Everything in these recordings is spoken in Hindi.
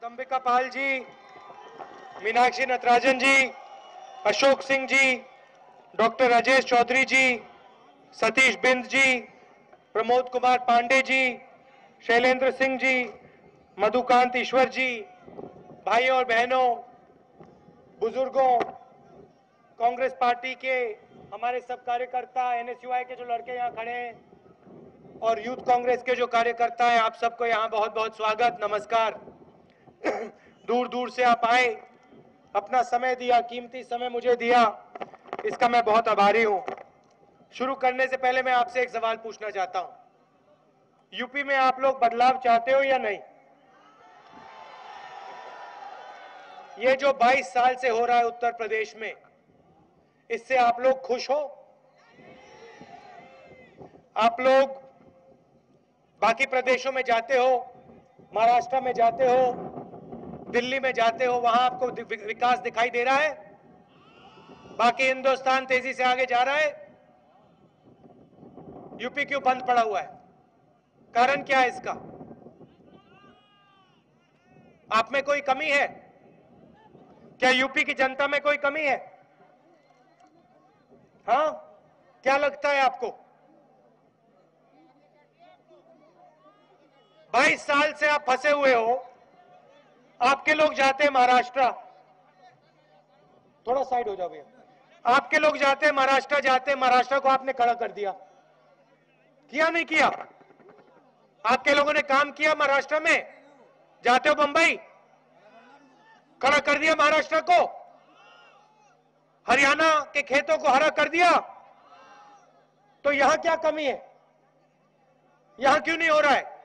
जगदम्बिका पाल जी, मीनाक्षी नटराजन जी, अशोक सिंह जी, डॉक्टर राजेश चौधरी जी, सतीश बिंद जी, प्रमोद कुमार पांडे जी, शैलेंद्र सिंह जी, मधुकांत ईश्वर जी, भाइयों और बहनों, बुजुर्गों, कांग्रेस पार्टी के हमारे सब कार्यकर्ता, एनएसयूआई के जो लड़के यहाँ खड़े हैं और यूथ कांग्रेस के जो कार्यकर्ता हैं, आप सबको यहाँ बहुत बहुत स्वागत, नमस्कार। दूर दूर से आप आए, अपना समय दिया, कीमती समय मुझे दिया, इसका मैं बहुत आभारी हूं। शुरू करने से पहले मैं आपसे एक सवाल पूछना चाहता हूं। यूपी में आप लोग बदलाव चाहते हो या नहीं? ये जो 22 साल से हो रहा है उत्तर प्रदेश में, इससे आप लोग खुश हो? आप लोग बाकी प्रदेशों में जाते हो, महाराष्ट्र में जाते हो, दिल्ली में जाते हो, वहां आपको विकास दिखाई दे रहा है? बाकी हिंदुस्तान तेजी से आगे जा रहा है, यूपी क्यों बंद पड़ा हुआ है? कारण क्या है इसका? आप में कोई कमी है क्या? यूपी की जनता में कोई कमी है? हाँ, क्या लगता है आपको? 22 साल से आप फंसे हुए हो। आपके लोग जाते हैं महाराष्ट्र, थोड़ा साइड हो जाओ भैया। आपके लोग जाते हैं महाराष्ट्र, जाते हैं महाराष्ट्र को आपने खड़ा कर दिया, किया नहीं किया? आपके लोगों ने काम किया महाराष्ट्र में? जाते हो बंबई, खड़ा कर दिया महाराष्ट्र को, हरियाणा के खेतों को हरा कर दिया। तो यहां क्या कमी है? यहां क्यों नहीं हो रहा है?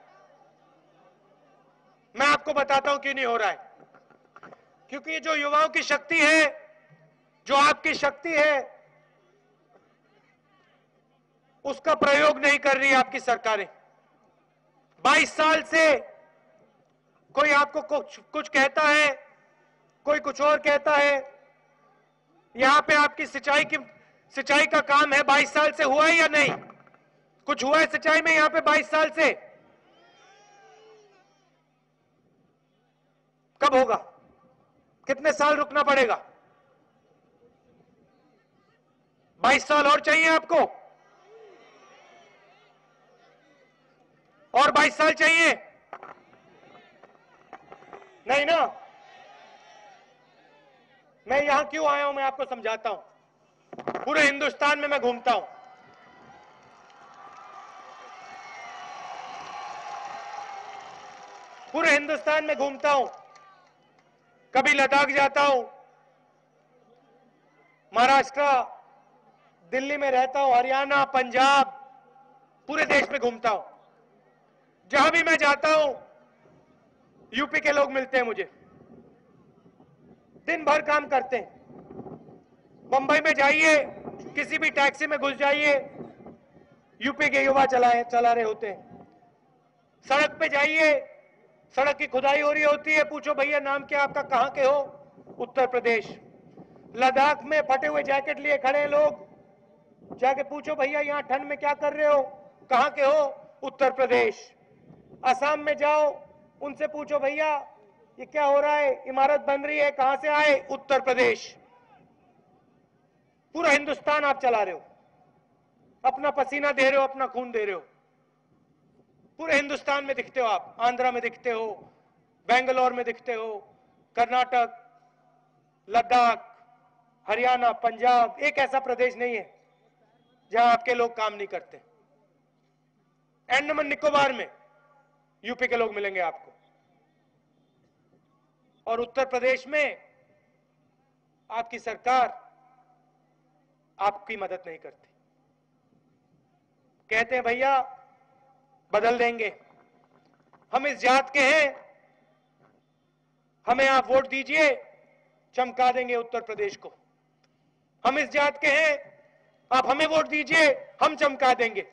मैं आपको बताता हूं क्यों नहीं हो रहा है। क्योंकि जो युवाओं की शक्ति है, जो आपकी शक्ति है, उसका प्रयोग नहीं कर रही आपकी सरकारें। 22 साल से कोई आपको कुछ कहता है, कोई कुछ और कहता है। यहां पे आपकी सिंचाई का काम है, 22 साल से हुआ है या नहीं? कुछ हुआ है सिंचाई में यहां पे 22 साल से? कब होगा? कितने साल रुकना पड़ेगा? 22 साल और चाहिए आपको? और 22 साल चाहिए? नहीं ना? मैं यहां क्यों आया हूं, मैं आपको समझाता हूं। पूरे हिंदुस्तान में मैं घूमता हूं, पूरे हिंदुस्तान में घूमता हूं। कभी लद्दाख जाता हूं, महाराष्ट्र, दिल्ली में रहता हूं, हरियाणा, पंजाब, पूरे देश में घूमता हूं। जहां भी मैं जाता हूं, यूपी के लोग मिलते हैं मुझे, दिन भर काम करते हैं। बंबई में जाइए, किसी भी टैक्सी में घुस जाइए, यूपी के युवा चला रहे होते हैं। सड़क पे जाइए, सड़क की खुदाई हो रही होती है, पूछो भैया नाम क्या आपका, कहां के हो? उत्तर प्रदेश। लद्दाख में फटे हुए जैकेट लिए खड़े हैं लोग, जाके पूछो भैया यहां ठंड में क्या कर रहे हो, कहां के हो? उत्तर प्रदेश। असम में जाओ, उनसे पूछो भैया ये क्या हो रहा है, इमारत बन रही है, कहां से आए? उत्तर प्रदेश। पूरा हिंदुस्तान आप चला रहे हो, अपना पसीना दे रहे हो, अपना खून दे रहे हो। पूरे हिंदुस्तान में दिखते हो आप, आंध्रा में दिखते हो, बेंगलोर में दिखते हो, कर्नाटक, लद्दाख, हरियाणा, पंजाब, एक ऐसा प्रदेश नहीं है जहां आपके लोग काम नहीं करते। अंडमान निकोबार में यूपी के लोग मिलेंगे आपको, और उत्तर प्रदेश में आपकी सरकार आपकी मदद नहीं करती। कहते हैं भैया बदल देंगे, हम इस जात के हैं, हमें आप वोट दीजिए, चमका देंगे उत्तर प्रदेश को। हम इस जात के हैं, आप हमें वोट दीजिए, हम चमका देंगे।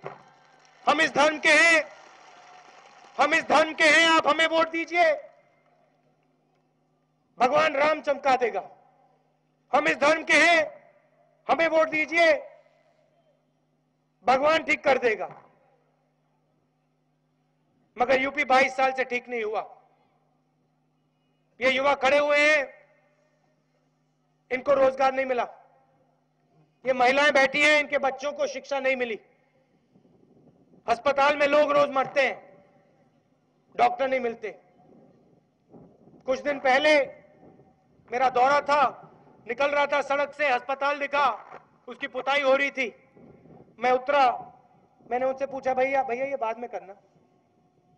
हम इस धर्म के हैं, हम इस धर्म के हैं, आप हमें वोट दीजिए, भगवान राम चमका देगा। हम इस धर्म के हैं, हमें वोट दीजिए, भगवान ठीक कर देगा। मगर यूपी 22 साल से ठीक नहीं हुआ। ये युवा खड़े हुए हैं, इनको रोजगार नहीं मिला। ये महिलाएं बैठी हैं, इनके बच्चों को शिक्षा नहीं मिली। अस्पताल में लोग रोज मरते हैं, डॉक्टर नहीं मिलते। कुछ दिन पहले मेरा दौरा था, निकल रहा था सड़क से, अस्पताल दिखा, उसकी पुताई हो रही थी। मैं उतरा, मैंने उनसे पूछा, भैया भैया ये बाद में करना,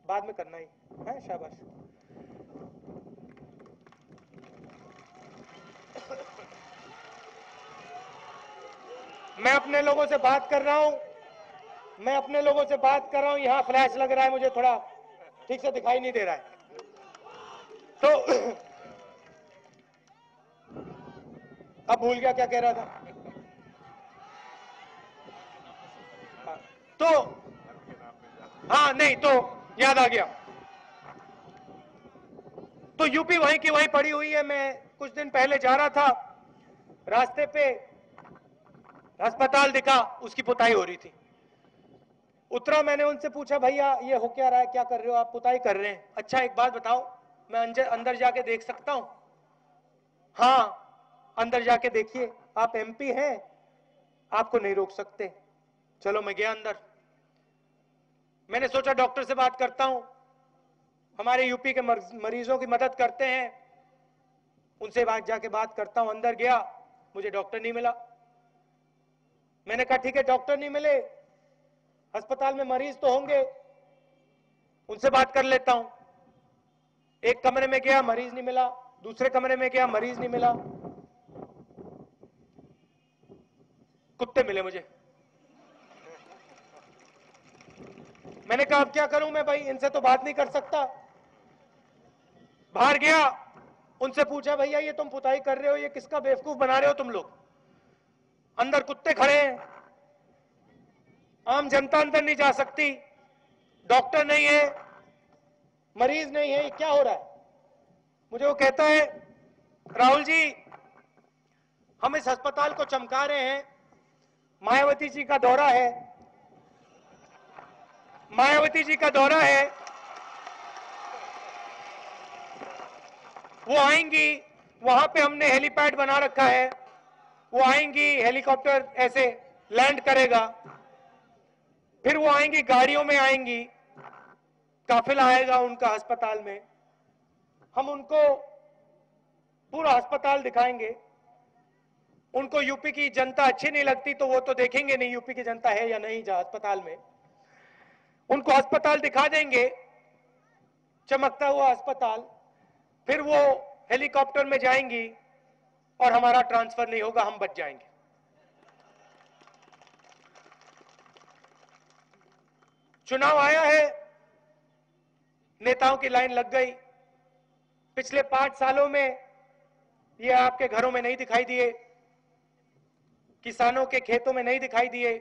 बाद में करना ही है, शाबाश। मैं अपने लोगों से बात कर रहा हूं, मैं अपने लोगों से बात कर रहा हूं। यहां फ्लैश लग रहा है, मुझे थोड़ा ठीक से दिखाई नहीं दे रहा है। तो अब भूल गया क्या कह रहा था। तो हाँ, नहीं तो याद आ गया। तो यूपी वहीं की वहीं पड़ी हुई है। मैं कुछ दिन पहले जा रहा था, रास्ते पे अस्पताल दिखा, उसकी पुताई हो रही थी। उतरा, मैंने उनसे पूछा, भैया ये हो क्या रहा है, क्या कर रहे हो आप? पुताई कर रहे हैं। अच्छा एक बात बताओ, मैं अंदर जाके देख सकता हूं? हाँ, अंदर जाके देखिए, आप एमपी हैं, आपको नहीं रोक सकते। चलो मैं गया अंदर। मैंने सोचा डॉक्टर से बात करता हूं, हमारे यूपी के मरीजों की मदद करते हैं, उनसे जाके बात करता हूं। अंदर गया, मुझे डॉक्टर नहीं मिला। मैंने कहा ठीक है, डॉक्टर नहीं मिले, अस्पताल में मरीज तो होंगे, उनसे बात कर लेता हूं। एक कमरे में गया, मरीज नहीं मिला। दूसरे कमरे में गया, मरीज नहीं मिला। कुत्ते मिले मुझे। मैंने कहा अब क्या करूं मैं भाई, इनसे तो बात नहीं कर सकता। बाहर गया, उनसे पूछा, भैया ये तुम पुताई कर रहे हो, ये किसका बेवकूफ बना रहे हो तुम लोग? अंदर कुत्ते खड़े हैं, आम जनता अंदर नहीं जा सकती, डॉक्टर नहीं है, मरीज नहीं है, क्या हो रहा है? मुझे वो कहता है, राहुल जी हम इस अस्पताल को चमका रहे हैं, मायावती जी का दौरा है, मायावती जी का दौरा है, वो आएंगी, वहां पे हमने हेलीपैड बना रखा है, वो आएंगी, हेलीकॉप्टर ऐसे लैंड करेगा, फिर वो आएंगी, गाड़ियों में आएंगी, काफिला आएगा उनका अस्पताल में, हम उनको पूरा अस्पताल दिखाएंगे। उनको यूपी की जनता अच्छी नहीं लगती तो वो तो देखेंगे नहीं यूपी की जनता है या नहीं जा अस्पताल में, उनको अस्पताल दिखा देंगे, चमकता हुआ अस्पताल, फिर वो हेलीकॉप्टर में जाएंगी और हमारा ट्रांसफर नहीं होगा, हम बच जाएंगे। चुनाव आया है, नेताओं की लाइन लग गई। पिछले 5 सालों में ये आपके घरों में नहीं दिखाई दिए, किसानों के खेतों में नहीं दिखाई दिए,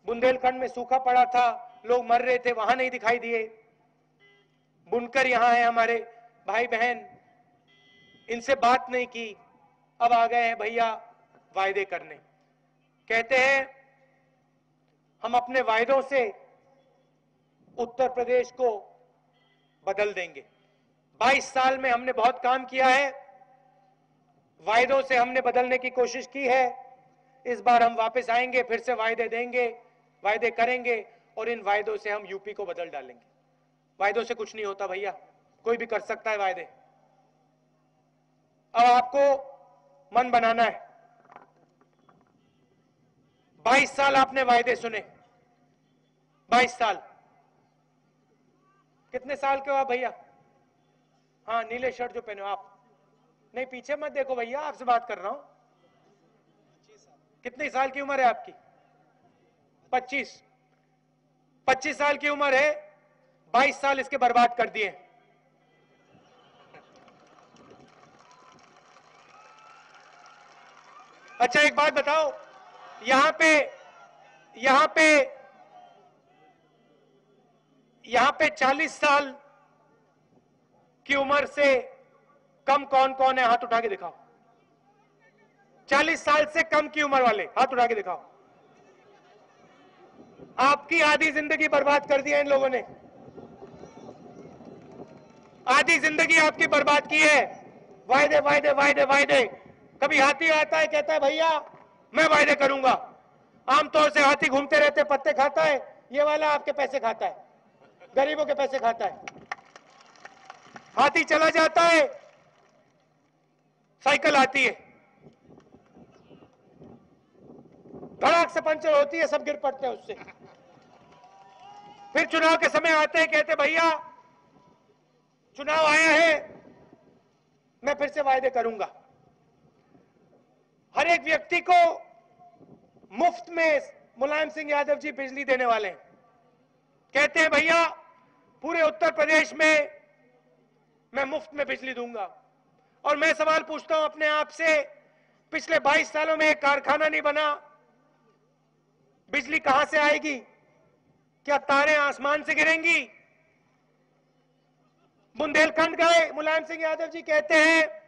बुंदेलखंड में सूखा पड़ा था, लोग मर रहे थे, वहां नहीं दिखाई दिए। बुनकर यहां है हमारे भाई बहन, इनसे बात नहीं की, अब आ गए हैं भैया वायदे करने। कहते हैं हम अपने वायदों से उत्तर प्रदेश को बदल देंगे। 22 साल में हमने बहुत काम किया है, वायदों से हमने बदलने की कोशिश की है। इस बार हम वापस आएंगे, फिर से वायदे देंगे, वायदे करेंगे और इन वायदों से हम यूपी को बदल डालेंगे। वायदों से कुछ नहीं होता भैया, कोई भी कर सकता है वायदे। अब आपको मन बनाना है। 22 साल आपने वायदे सुने, 22 साल। कितने साल के हो आप भैया? हाँ, नीले शर्ट जो पहने हो आप, नहीं पीछे मत देखो भैया, आपसे बात कर रहा हूं। कितनी साल की उम्र है आपकी? 25। 25 साल की उम्र है, 22 साल इसके बर्बाद कर दिए। अच्छा एक बात बताओ, यहां पे यहां पे यहां पे 40 साल की उम्र से कम कौन कौन है? हाथ उठा के दिखाओ। 40 साल से कम की उम्र वाले हाथ उठा के दिखाओ। आपकी आधी जिंदगी बर्बाद कर दिया इन लोगों ने, आधी जिंदगी आपकी बर्बाद की है। वायदे वायदे वायदे वायदे। कभी हाथी आता है, कहता है भैया मैं वायदे करूंगा। आमतौर से हाथी घूमते रहते, पत्ते खाता है। ये वाला आपके पैसे खाता है, गरीबों के पैसे खाता है। हाथी चला जाता है, साइकिल आती है, धड़ाक से पंचर होती है, सब गिर पड़ते हैं उससे। फिर चुनाव के समय आते हैं, कहते भैया चुनाव आया है, मैं फिर से वायदे करूंगा। हर एक व्यक्ति को मुफ्त में मुलायम सिंह यादव जी बिजली देने वाले हैं। कहते हैं भैया पूरे उत्तर प्रदेश में मैं मुफ्त में बिजली दूंगा। और मैं सवाल पूछता हूं अपने आप से, पिछले 22 सालों में एक कारखाना नहीं बना, बिजली कहां से आएगी? क्या तारे आसमान से गिरेंगी? बुंदेलखंड गए, मुलायम सिंह यादव जी कहते हैं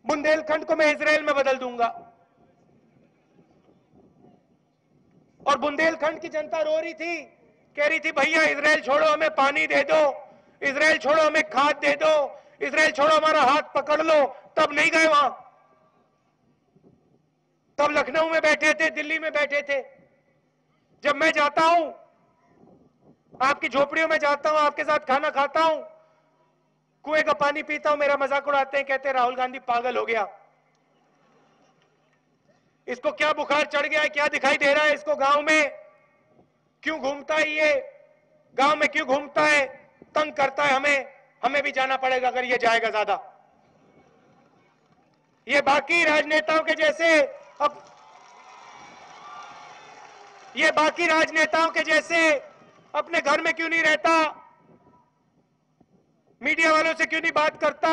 बुंदेलखंड को मैं इजराइल में बदल दूंगा। और बुंदेलखंड की जनता रो रही थी, कह रही थी भैया इजराइल छोड़ो, हमें पानी दे दो, इजराइल छोड़ो, हमें खाद दे दो, इजराइल छोड़ो, हमारा हाथ पकड़ लो। तब नहीं गए वहां, तब लखनऊ में बैठे थे, दिल्ली में बैठे थे। जब मैं जाता हूं, आपकी झोपड़ियों में जाता हूं, आपके साथ खाना खाता हूं, कुएं का पानी पीता हूं, मेरा मजाक उड़ाते हैं, कहते हैं राहुल गांधी पागल हो गया, इसको क्या बुखार चढ़ गया है, क्या दिखाई दे रहा है इसको, गांव में क्यों घूमता है, ये गांव में क्यों घूमता है, तंग करता है हमें, हमें भी जाना पड़ेगा अगर ये जाएगा ज्यादा। ये बाकी राजनेताओं के जैसे अब ये बाकी राजनेताओं के जैसे अपने घर में क्यों नहीं रहता, मीडिया वालों से क्यों नहीं बात करता,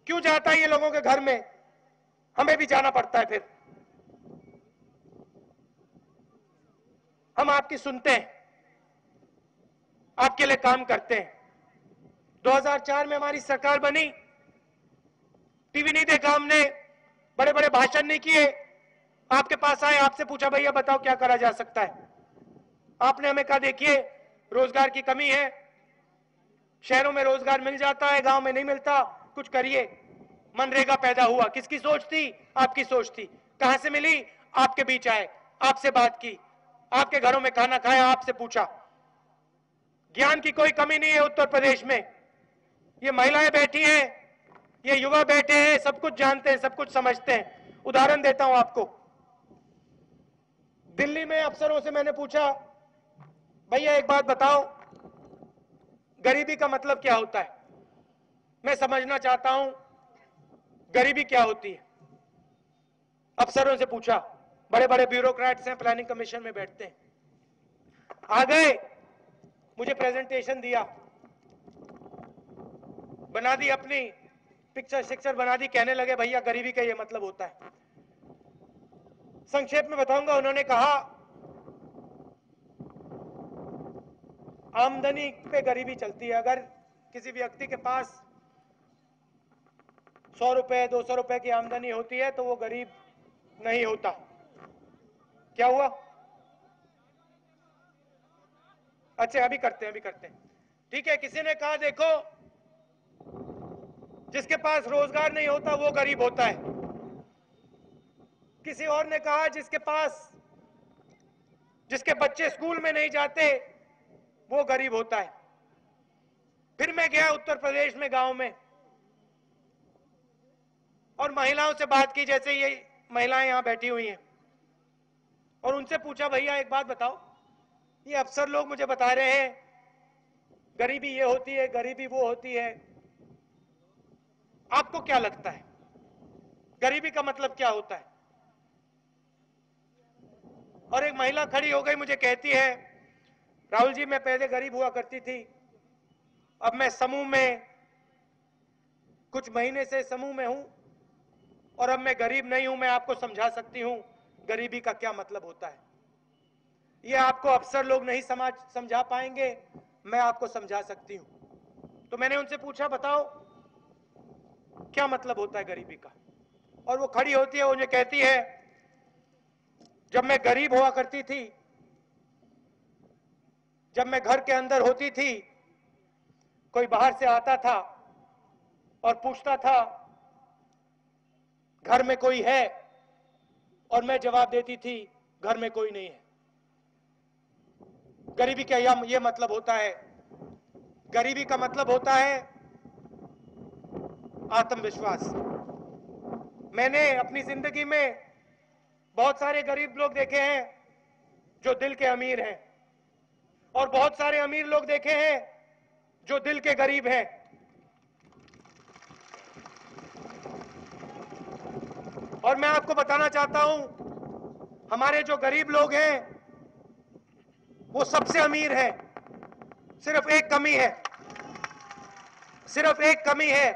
क्यों जाता है ये लोगों के घर में, हमें भी जाना पड़ता है। फिर हम आपकी सुनते हैं, आपके लिए काम करते हैं। 2004 में हमारी सरकार बनी, टीवी नहीं देखा हमने, बड़े बड़े भाषण नहीं किए, आपके पास आए, आपसे पूछा भैया बताओ क्या करा जा सकता है। आपने हमें कहा देखिए रोजगार की कमी है, शहरों में रोजगार मिल जाता है, गांव में नहीं मिलता, कुछ करिए। मनरेगा पैदा हुआ, किसकी सोच थी? आपकी सोच थी। कहां से मिली? आपके बीच आए, आपसे बात की, आपके घरों में खाना खाया, आपसे पूछा। ज्ञान की कोई कमी नहीं है उत्तर प्रदेश में। ये महिलाएं बैठी हैं, ये युवा बैठे हैं, सब कुछ जानते हैं, सब कुछ समझते हैं। उदाहरण देता हूं आपको, दिल्ली में अफसरों से मैंने पूछा भैया एक बात बताओ, गरीबी का मतलब क्या होता है? मैं समझना चाहता हूं गरीबी क्या होती है। अफसरों से पूछा, बड़े बड़े ब्यूरोक्रेट्स हैं, प्लानिंग कमीशन में बैठते हैं, आ गए, मुझे प्रेजेंटेशन दिया, बना दी अपनी पिक्चर शिक्चर बना दी, कहने लगे भैया गरीबी का ये मतलब होता है। संक्षेप में बताऊंगा, उन्होंने कहा आमदनी पे गरीबी चलती है। अगर किसी व्यक्ति के पास 100 रुपए 200 रुपए की आमदनी होती है तो वो गरीब नहीं होता। क्या हुआ? अच्छा अभी करते हैं, अभी करते हैं, ठीक है। किसी ने कहा देखो जिसके पास रोजगार नहीं होता वो गरीब होता है। किसी और ने कहा जिसके बच्चे स्कूल में नहीं जाते वो गरीब होता है। फिर मैं गया उत्तर प्रदेश में गांव में और महिलाओं से बात की, जैसे ये महिलाएं यहां बैठी हुई हैं, और उनसे पूछा भैया एक बात बताओ, ये अफसर लोग मुझे बता रहे हैं गरीबी ये होती है, गरीबी वो होती है, आपको क्या लगता है गरीबी का मतलब क्या होता है? और एक महिला खड़ी हो गई, मुझे कहती है राहुल जी मैं पहले गरीब हुआ करती थी, अब मैं समूह में कुछ महीने से समूह में हूं और अब मैं गरीब नहीं हूं। मैं आपको समझा सकती हूं गरीबी का क्या मतलब होता है। ये आपको अफसर लोग नहीं समझा पाएंगे, मैं आपको समझा सकती हूं। तो मैंने उनसे पूछा बताओ क्या मतलब होता है गरीबी का, और वो खड़ी होती है, मुझे कहती है जब मैं गरीब हुआ करती थी, जब मैं घर के अंदर होती थी कोई बाहर से आता था और पूछता था घर में कोई है, और मैं जवाब देती थी घर में कोई नहीं है। गरीबी का ये मतलब होता है, गरीबी का मतलब होता है आत्मविश्वास। मैंने अपनी जिंदगी में बहुत सारे गरीब लोग देखे हैं जो दिल के अमीर हैं, और बहुत सारे अमीर लोग देखे हैं जो दिल के गरीब हैं। और मैं आपको बताना चाहता हूं, हमारे जो गरीब लोग हैं वो सबसे अमीर हैं। सिर्फ एक कमी है, सिर्फ एक कमी है,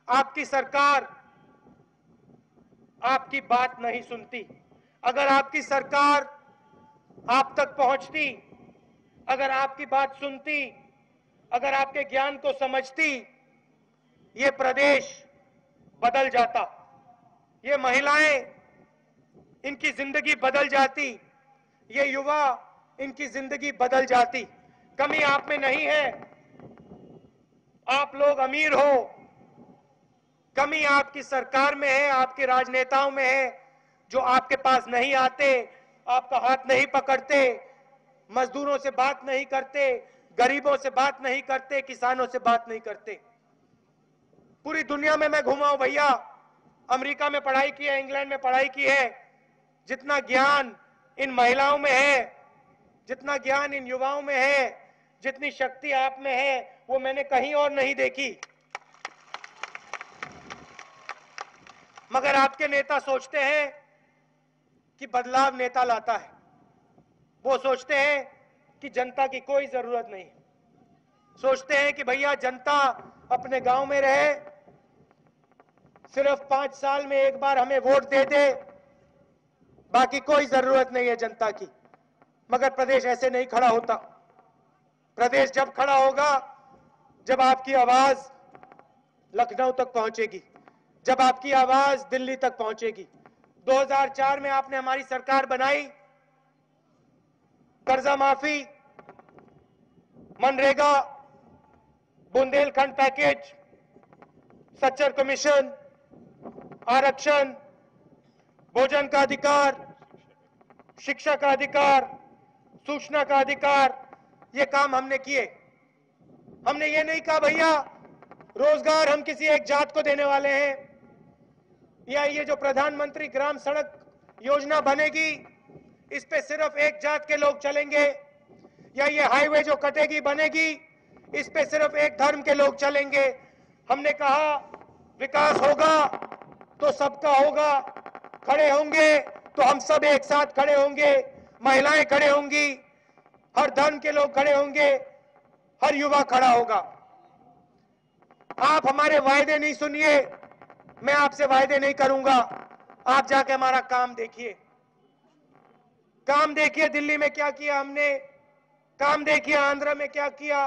आपकी सरकार आपकी बात नहीं सुनती। अगर आपकी सरकार आप तक पहुंचती, अगर आपकी बात सुनती, अगर आपके ज्ञान को समझती, ये प्रदेश बदल जाता, ये महिलाएं इनकी जिंदगी बदल जाती, ये युवा इनकी जिंदगी बदल जाती। कमी आप में नहीं है, आप लोग अमीर हो, कमी आपकी सरकार में है, आपके राजनेताओं में है, जो आपके पास नहीं आते, आपका हाथ नहीं पकड़ते, मजदूरों से बात नहीं करते, गरीबों से बात नहीं करते, किसानों से बात नहीं करते। पूरी दुनिया में मैं घूमा हूं भैया, अमेरिका में पढ़ाई की है, इंग्लैंड में पढ़ाई की है। जितना ज्ञान इन महिलाओं में है, जितना ज्ञान इन युवाओं में है, जितनी शक्ति आप में है, वो मैंने कहीं और नहीं देखी। मगर आपके नेता सोचते हैं कि बदलाव नेता लाता है। वो सोचते हैं कि जनता की कोई जरूरत नहीं, सोचते हैं कि भैया जनता अपने गांव में रहे, सिर्फ 5 साल में एक बार हमें वोट दे दे, बाकी कोई जरूरत नहीं है जनता की। मगर प्रदेश ऐसे नहीं खड़ा होता। प्रदेश जब खड़ा होगा जब आपकी आवाज लखनऊ तक पहुंचेगी, जब आपकी आवाज दिल्ली तक पहुंचेगी। 2004 में आपने हमारी सरकार बनाई, कर्जा माफी, मनरेगा, बुंदेलखंड पैकेज, सच्चर कमीशन, आरक्षण, भोजन का अधिकार, शिक्षा का अधिकार, सूचना का अधिकार, ये काम हमने किए। हमने ये नहीं कहा भैया रोजगार हम किसी एक जात को देने वाले हैं, या ये जो प्रधानमंत्री ग्राम सड़क योजना बनेगी इस पे सिर्फ एक जात के लोग चलेंगे, या ये हाईवे जो कटेगी बनेगी इस पे सिर्फ एक धर्म के लोग चलेंगे। हमने कहा विकास होगा तो सबका होगा, खड़े होंगे तो हम सब एक साथ खड़े होंगे, महिलाएं खड़े होंगी, हर धर्म के लोग खड़े होंगे, हर युवा खड़ा होगा। आप हमारे वायदे नहीं सुनिए, मैं आपसे वायदे नहीं करूंगा, आप जाके हमारा काम देखिए। काम देखिए दिल्ली में क्या किया हमने, काम देखिए आंध्र में क्या किया,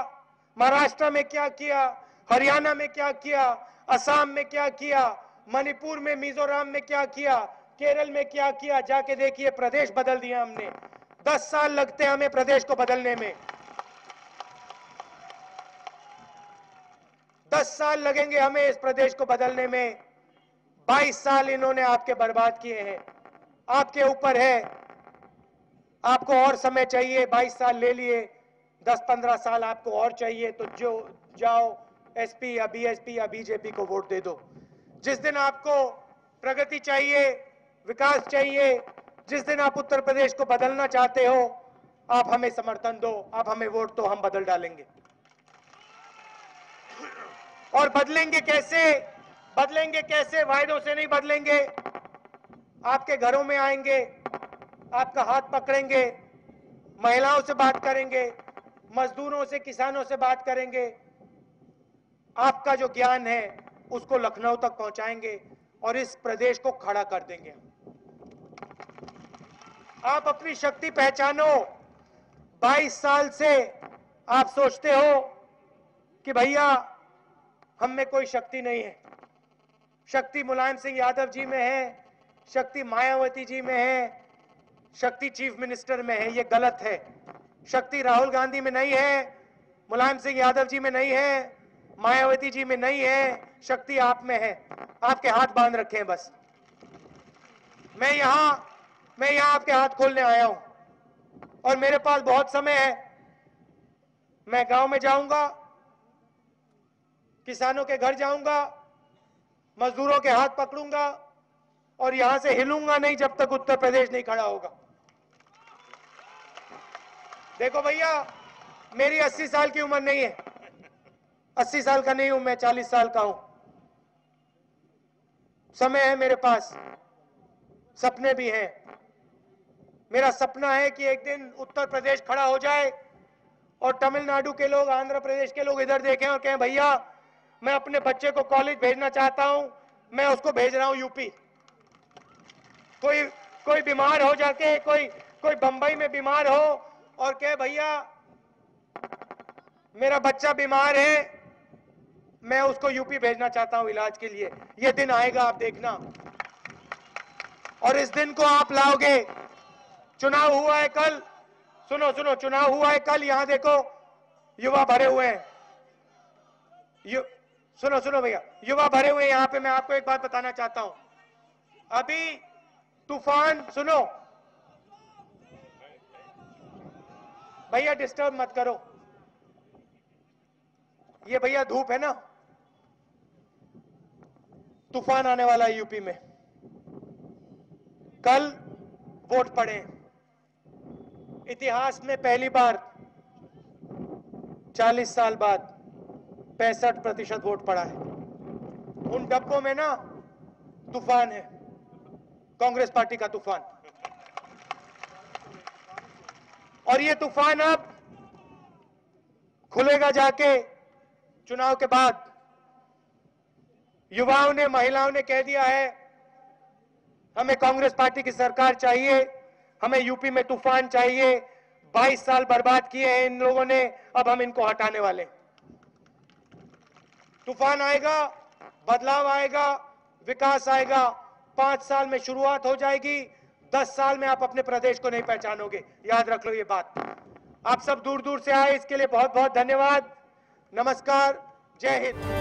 महाराष्ट्र में क्या किया, हरियाणा में क्या किया, असम में क्या किया, मणिपुर में, मिजोरम में क्या किया, केरल में क्या किया। जाके देखिए, प्रदेश बदल दिया हमने। 10 साल लगते हैं हमें प्रदेश को बदलने में, 10 साल लगेंगे हमें इस प्रदेश को बदलने में। 22 साल इन्होंने आपके बर्बाद किए हैं, आपके ऊपर है, आपको और समय चाहिए। 22 साल ले लिए, 10-15 साल आपको और चाहिए तो जो जाओ एसपी या बीएसपी या बीजेपी को वोट दे दो। जिस दिन आपको प्रगति चाहिए, विकास चाहिए, जिस दिन आप उत्तर प्रदेश को बदलना चाहते हो, आप हमें समर्थन दो, आप हमें वोट दो, हम बदल डालेंगे। और बदलेंगे कैसे? बदलेंगे कैसे? वायदों से नहीं बदलेंगे। आपके घरों में आएंगे, आपका हाथ पकड़ेंगे, महिलाओं से बात करेंगे, मजदूरों से, किसानों से बात करेंगे, आपका जो ज्ञान है उसको लखनऊ तक पहुंचाएंगे और इस प्रदेश को खड़ा कर देंगे। आप अपनी शक्ति पहचानो। 22 साल से आप सोचते हो कि भैया हम में कोई शक्ति नहीं है, शक्ति मुलायम सिंह यादव जी में है, शक्ति मायावती जी में है, शक्ति चीफ मिनिस्टर में है। ये गलत है। शक्ति राहुल गांधी में नहीं है, मुलायम सिंह यादव जी में नहीं है, मायावती जी में नहीं है, शक्ति आप में है। आपके हाथ बांध रखे हैं बस। मैं यहां आपके हाथ खोलने आया हूं और मेरे पास बहुत समय है। मैं गांव में जाऊंगा, किसानों के घर जाऊंगा, मजदूरों के हाथ पकड़ूंगा और यहां से हिलूंगा नहीं जब तक उत्तर प्रदेश नहीं खड़ा होगा। देखो भैया, मेरी 80 साल की उम्र नहीं है, 80 साल का नहीं हूं मैं, 40 साल का हूं। समय है मेरे पास, सपने भी हैं। मेरा सपना है कि एक दिन उत्तर प्रदेश खड़ा हो जाए और तमिलनाडु के लोग, आंध्र प्रदेश के लोग इधर देखें और कहें भैया मैं अपने बच्चे को कॉलेज भेजना चाहता हूं, मैं उसको भेज रहा हूं यूपी। कोई बीमार हो जाके, कोई बंबई में बीमार हो और कहे भैया मेरा बच्चा बीमार है, मैं उसको यूपी भेजना चाहता हूं इलाज के लिए। यह दिन आएगा, आप देखना। और इस दिन को आप लाओगे। चुनाव हुआ है कल, सुनो सुनो, चुनाव हुआ है कल, यहां देखो युवा भरे हुए हैं। सुनो सुनो भैया, युवा भरे हुए हैं यहां पे। मैं आपको एक बात बताना चाहता हूं, अभी तूफान, सुनो भैया, डिस्टर्ब मत करो। ये भैया धूप है ना, तूफान आने वाला है यूपी में। कल वोट पड़े, इतिहास में पहली बार 40 साल बाद 65% वोट पड़ा है। उन डब्बों में ना तूफान है, कांग्रेस पार्टी का तूफान। और ये तूफान अब खुलेगा जाके चुनाव के बाद। युवाओं ने, महिलाओं ने कह दिया है हमें कांग्रेस पार्टी की सरकार चाहिए, हमें यूपी में तूफान चाहिए। 22 साल बर्बाद किए हैं इन लोगों ने, अब हम इनको हटाने वाले। तूफान आएगा, बदलाव आएगा, विकास आएगा। 5 साल में शुरुआत हो जाएगी, 10 साल में आप अपने प्रदेश को नहीं पहचानोगे। याद रख लो ये बात। आप सब दूर दूर से आए, इसके लिए बहुत बहुत धन्यवाद। नमस्कार, जय हिंद।